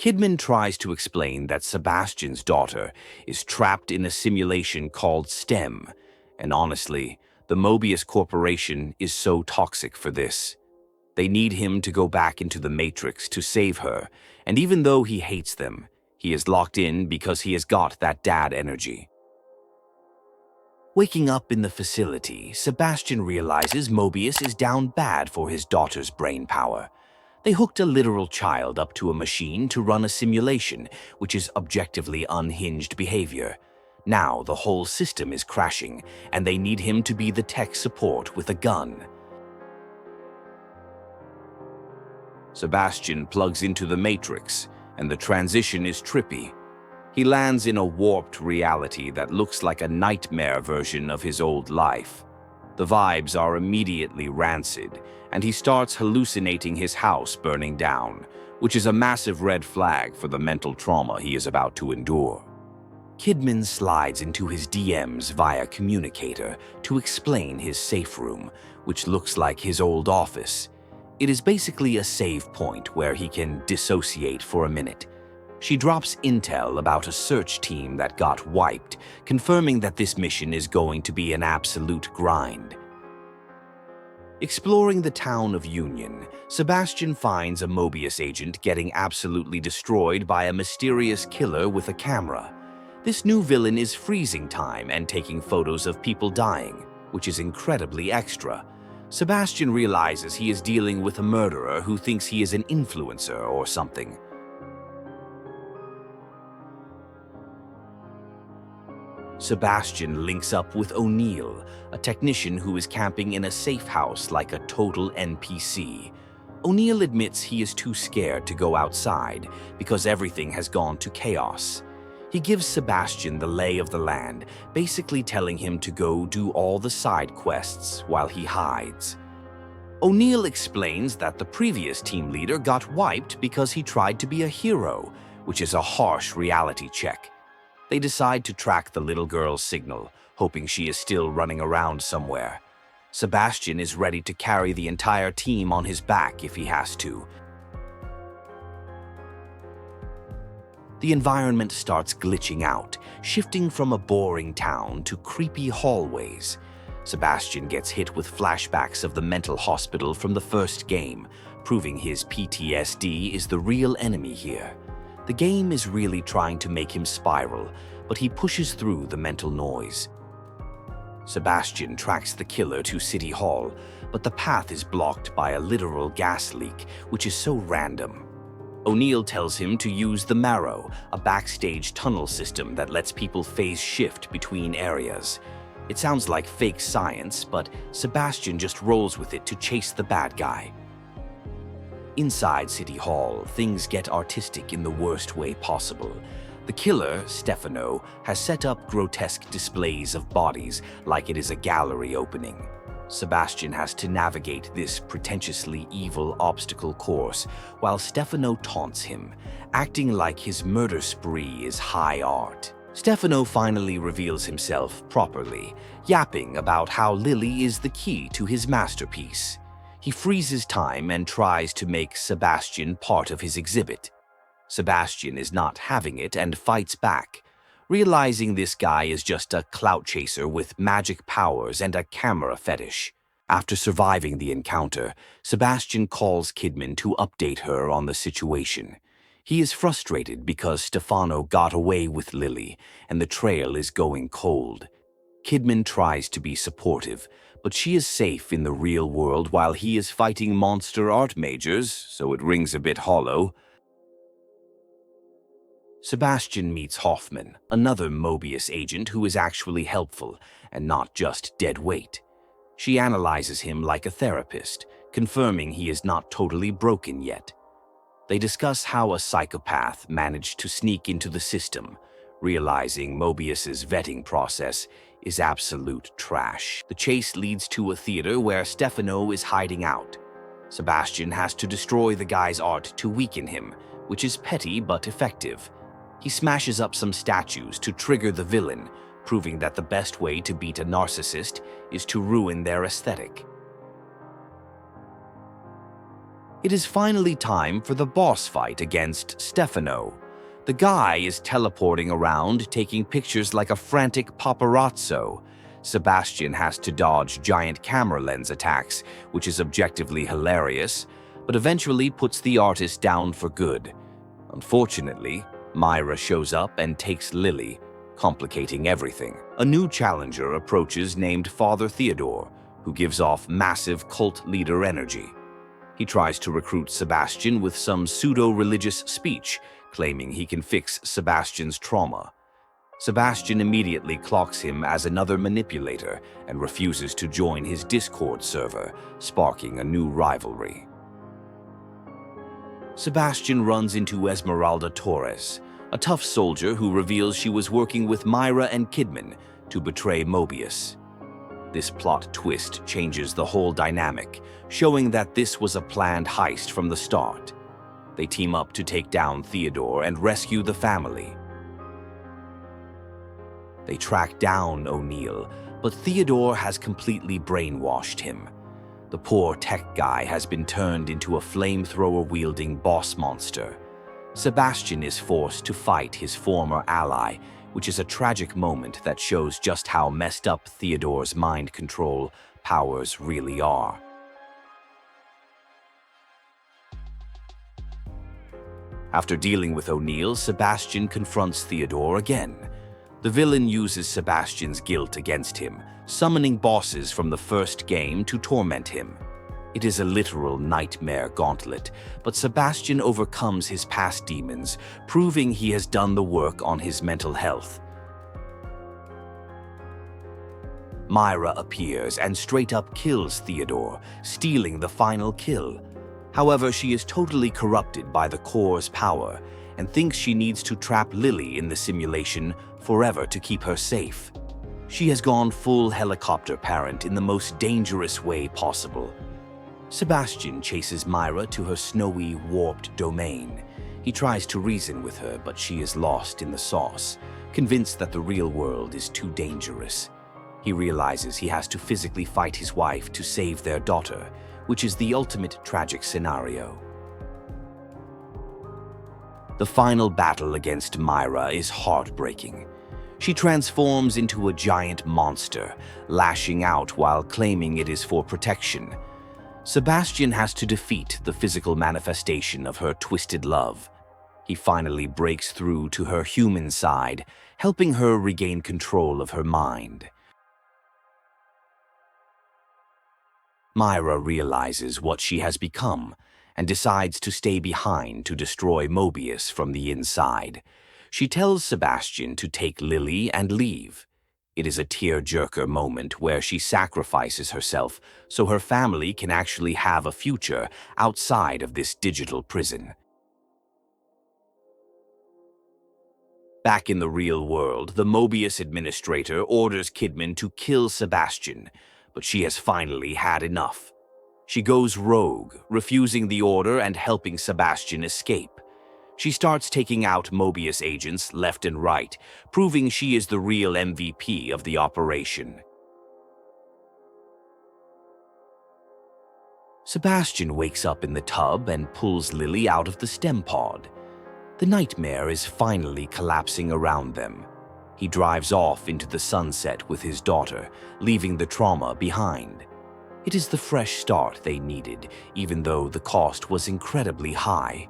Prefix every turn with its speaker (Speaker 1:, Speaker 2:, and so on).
Speaker 1: Kidman tries to explain that Sebastian's daughter is trapped in a simulation called STEM, and honestly, the Mobius Corporation is so toxic for this. They need him to go back into the Matrix to save her, and even though he hates them, he is locked in because he has got that dad energy. Waking up in the facility, Sebastian realizes Mobius is down bad for his daughter's brain power. They hooked a literal child up to a machine to run a simulation, which is objectively unhinged behavior. Now the whole system is crashing, and they need him to be the tech support with a gun. Sebastian plugs into the Matrix, and the transition is trippy. He lands in a warped reality that looks like a nightmare version of his old life. The vibes are immediately rancid, and he starts hallucinating his house burning down, which is a massive red flag for the mental trauma he is about to endure. Kidman slides into his DMs via communicator to explain his safe room, which looks like his old office. It is basically a save point where he can dissociate for a minute. She drops intel about a search team that got wiped, confirming that this mission is going to be an absolute grind. Exploring the town of Union, Sebastian finds a Mobius agent getting absolutely destroyed by a mysterious killer with a camera. This new villain is freezing time and taking photos of people dying, which is incredibly extra. Sebastian realizes he is dealing with a murderer who thinks he is an influencer or something. Sebastian links up with O'Neill, a technician who is camping in a safe house like a total NPC. O'Neill admits he is too scared to go outside because everything has gone to chaos. He gives Sebastian the lay of the land, basically telling him to go do all the side quests while he hides. O'Neill explains that the previous team leader got wiped because he tried to be a hero, which is a harsh reality check. They decide to track the little girl's signal, hoping she is still running around somewhere. Sebastian is ready to carry the entire team on his back if he has to. The environment starts glitching out, shifting from a boring town to creepy hallways. Sebastian gets hit with flashbacks of the mental hospital from the first game, proving his PTSD is the real enemy here. The game is really trying to make him spiral, but he pushes through the mental noise. Sebastian tracks the killer to City Hall, but the path is blocked by a literal gas leak, which is so random. O'Neill tells him to use the Marrow, a backstage tunnel system that lets people phase shift between areas. It sounds like fake science, but Sebastian just rolls with it to chase the bad guy. Inside City Hall, things get artistic in the worst way possible. The killer, Stefano, has set up grotesque displays of bodies like it is a gallery opening. Sebastian has to navigate this pretentiously evil obstacle course while Stefano taunts him, acting like his murder spree is high art. Stefano finally reveals himself properly, yapping about how Lily is the key to his masterpiece. He freezes time and tries to make Sebastian part of his exhibit. Sebastian is not having it and fights back, realizing this guy is just a clout chaser with magic powers and a camera fetish. After surviving the encounter, Sebastian calls Kidman to update her on the situation. He is frustrated because Stefano got away with Lily and the trail is going cold. Kidman tries to be supportive, but she is safe in the real world while he is fighting monster art majors, so it rings a bit hollow. Sebastian meets Hoffman, another Mobius agent who is actually helpful and not just dead weight. She analyzes him like a therapist, confirming he is not totally broken yet. They discuss how a psychopath managed to sneak into the system, realizing Mobius's vetting process is absolute trash. The chase leads to a theater where Stefano is hiding out. Sebastian has to destroy the guy's art to weaken him, which is petty but effective. He smashes up some statues to trigger the villain, proving that the best way to beat a narcissist is to ruin their aesthetic. It is finally time for the boss fight against Stefano. The guy is teleporting around, taking pictures like a frantic paparazzo. Sebastian has to dodge giant camera lens attacks, which is objectively hilarious, but eventually puts the artist down for good. Unfortunately, Myra shows up and takes Lily, complicating everything. A new challenger approaches named Father Theodore, who gives off massive cult leader energy. He tries to recruit Sebastian with some pseudo-religious speech, claiming he can fix Sebastian's trauma. Sebastian immediately clocks him as another manipulator and refuses to join his Discord server, sparking a new rivalry. Sebastian runs into Esmeralda Torres, a tough soldier who reveals she was working with Myra and Kidman to betray Mobius. This plot twist changes the whole dynamic, showing that this was a planned heist from the start. They team up to take down Theodore and rescue the family. They track down O'Neill, but Theodore has completely brainwashed him. The poor tech guy has been turned into a flamethrower-wielding boss monster. Sebastian is forced to fight his former ally, which is a tragic moment that shows just how messed up Theodore's mind control powers really are. After dealing with O'Neill, Sebastian confronts Theodore again. The villain uses Sebastian's guilt against him, summoning bosses from the first game to torment him. It is a literal nightmare gauntlet, but Sebastian overcomes his past demons, proving he has done the work on his mental health. Myra appears and straight up kills Theodore, stealing the final kill. However, she is totally corrupted by the core's power and thinks she needs to trap Lily in the simulation forever to keep her safe. She has gone full helicopter parent in the most dangerous way possible. Sebastian chases Myra to her snowy, warped domain. He tries to reason with her, but she is lost in the sauce, convinced that the real world is too dangerous. He realizes he has to physically fight his wife to save their daughter, which is the ultimate tragic scenario. The final battle against Myra is heartbreaking. She transforms into a giant monster, lashing out while claiming it is for protection. Sebastian has to defeat the physical manifestation of her twisted love. He finally breaks through to her human side, helping her regain control of her mind. Myra realizes what she has become and decides to stay behind to destroy Mobius from the inside. She tells Sebastian to take Lily and leave. It is a tear-jerker moment where she sacrifices herself so her family can actually have a future outside of this digital prison. Back in the real world, the Mobius administrator orders Kidman to kill Sebastian, but she has finally had enough. She goes rogue, refusing the order and helping Sebastian escape. She starts taking out Mobius agents left and right, proving she is the real MVP of the operation. Sebastian wakes up in the tub and pulls Lily out of the stem pod. The nightmare is finally collapsing around them. He drives off into the sunset with his daughter, leaving the trauma behind. It is the fresh start they needed, even though the cost was incredibly high.